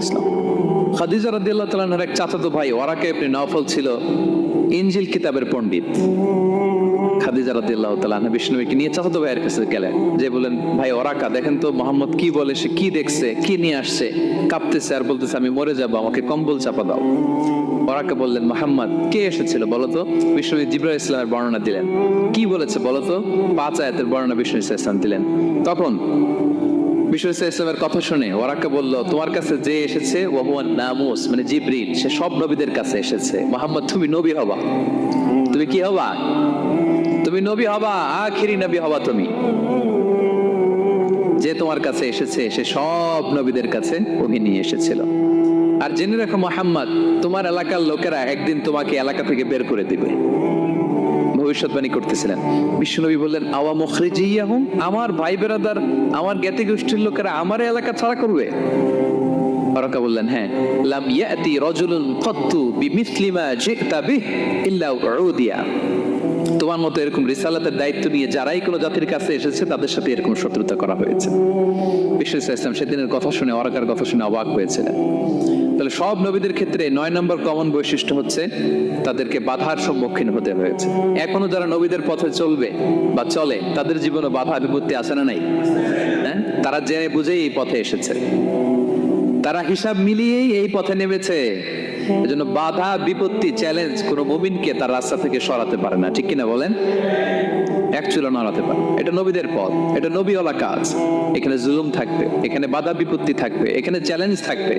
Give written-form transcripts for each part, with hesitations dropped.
ইসলাম। খাদিজা রাদিয়াল্লাহু তাআলা আনহার এক চাচাতো ভাই ওয়ারাকা ইবনে নওফল ছিল ইনজিল কিতাবের পণ্ডিত। খাদিজা রাদিয়াল্লাহু তাআলা আনহা বিষ্ণুকে নিয়ে চাচাতো ভাইয়ের কাছে গেলেন, যে বলেন, ভাই ওরাকা দেখেন তো মুহাম্মদ কি বলে, সে কি দেখছে, কি নিয়ে আসছে, কাঁপতেছে আর বলতেছে আমি মরে যাব, আমাকে কম্বল চাপা দাও। ওরাকা বললেন, মুহাম্মদ কে এসেছিল বলতো? বিষ্ণু জিবরাইল ইসলামের বর্ণনা দিলেন। কি বলেছে বলতো? 5 আয়াতের বর্ণনা বিষ্ণু ইসলাম দিলেন। তখন বিষ্ণু ইসলামের কথা শুনে ওরাকা বলল, তোমার কাছে যে এসেছে ওয়াহুয়ান নামুস, মানে জিবরিল, সে সব নবীদের কাছে এসেছে। মুহাম্মদ তুমি নবী হবা, তুমি কি হবা? তুমি নবী হবা, আখিরি নবী হবা তুমি। যে তোমার কাছে এসেছে সে সব নবীদের কাছে ওহি নিয়ে এসেছিল। আর জেনে রাখো মুহাম্মদ, তোমার এলাকার লোকেরা একদিন তোমাকে এলাকা থেকে বের করে দিবে। ভবিষ্যৎবাণী করতেছিলেন। বিশ্বনবী বললেন, আওয়া মুখরিজিয়াহুম, আমার ভাই বেরাদার, আমার জ্ঞাতি গোষ্ঠীর লোকেরা আমার এলাকা ছাড়া করবে? ওরাকা বললেন, হ্যাঁ। লাম ইয়াতি রাজুলুন কাত্তু বিমিসলি মা জিতা বিহি ইল্লা উদিয়া, তোমার মতো এরকম রিসালাতের দায়িত্ব নিয়ে যারাই কোনো জাতির কাছে এসেছে তাদের সাথে এরকম শত্রুতা করা হয়েছে। বিশ্ব ইসলাম সেদিনের কথা শুনে, ওরাকার কথা শুনে অবাক হয়েছিলেন। তাহলে সব নবীদের ক্ষেত্রে 9 নম্বর কমন বৈশিষ্ট্য হচ্ছে তাদেরকে বাধার সম্মুখীন হতে হয়েছে। এখনো যারা নবীদের পথে চলবে বা চলে তাদের জীবনে বাধা বিপত্তি আছে না নাই? হ্যাঁ, তারা জেনে বুঝেই এই পথে এসেছে, তারা হিসাব মিলিয়েই এই পথে নেমেছে। এজন্য বাধা বিপত্তি চ্যালেঞ্জ কোনো মুমিনকে তার রাস্তা থেকে সরাতে পারে না, ঠিক কিনা বলেন? এক চুলো নড়াতে পারে। এটা নবীদের পথ, এটা নবীওয়ালা কাজ। এখানে জুলুম থাকবে, এখানে বাধা বিপত্তি থাকবে, এখানে চ্যালেঞ্জ থাকবে।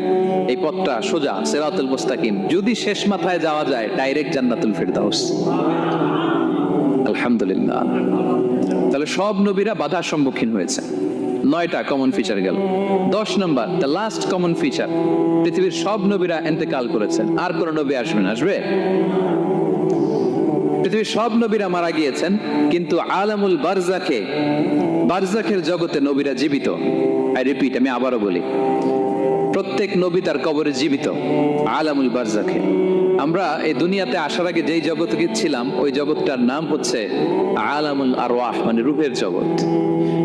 এই পথটা সোজা, সিরাতুল মুস্তাকিম। যদি শেষ মাথায় যাওয়া যায়, ডাইরেক্ট জান্নাতুল ফিরদাউস। আলহামদুলিল্লাহ। তাহলে সব নবীরা বাধার সম্মুখীন হয়েছে। 9টা কমন ফিচার গেল। 10 নম্বর, দ্য লাস্ট কমন ফিচার, পৃথিবীর সব নবীরা ইন্তেকাল করেছেন, আর কোন নবী আসবেন? আসবে? পৃথিবীর সব নবীরা মারা গিয়েছেন, কিন্তু আলামুল বারজাখে, বারজাখের জগতে নবীরা জীবিত। আই রিপিট, আমি আবারও বলি, প্রত্যেক নবী তার কবরে জীবিত আলামুল বারজাখে। আমরা এই দুনিয়াতে আসার আগে যেই জগতে ছিলাম ওই জগৎটার নাম হচ্ছে আলামুল আরওয়াহ, মানে রূহের জগৎ।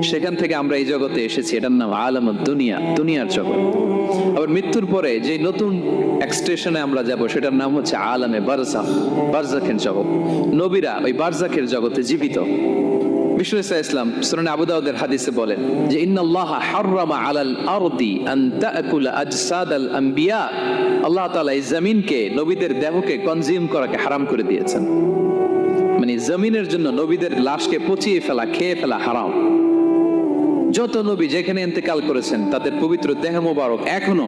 সেখান থেকে আমরা এই জগতে এসেছি, এটার নাম আলামুদ দুনিয়া, দুনিয়ার জগৎ। আবার মৃত্যুর পরে যে নতুন এক্সটেশনে আমরা যাব সেটার নাম হচ্ছে আলামে বারজাখ, বারজাখের জগৎ। নবীরা ওই বারজাখের জগতে জীবিত। বিষ্ণু ইসলাম সুনানে আবু দাউদের হাদিসে বলেন যে ইন্নাল্লাহা হাররামা আলাল আরদি আন তাকুলা আজসাদাল আম্বিয়া, আল্লাহ তাআলা এই জমিনকে, নবীদের দেহকে কনজিউম করাকে হারাম করে দিয়েছেন। মানে জমিনের জন্য নবীদের লাশকে পচিয়ে ফেলা, খেয়ে ফেলা হারাম। যত নবী যেখানে ইন্তেকাল করেছেন তাদের পবিত্র দেহ মোবারক এখনো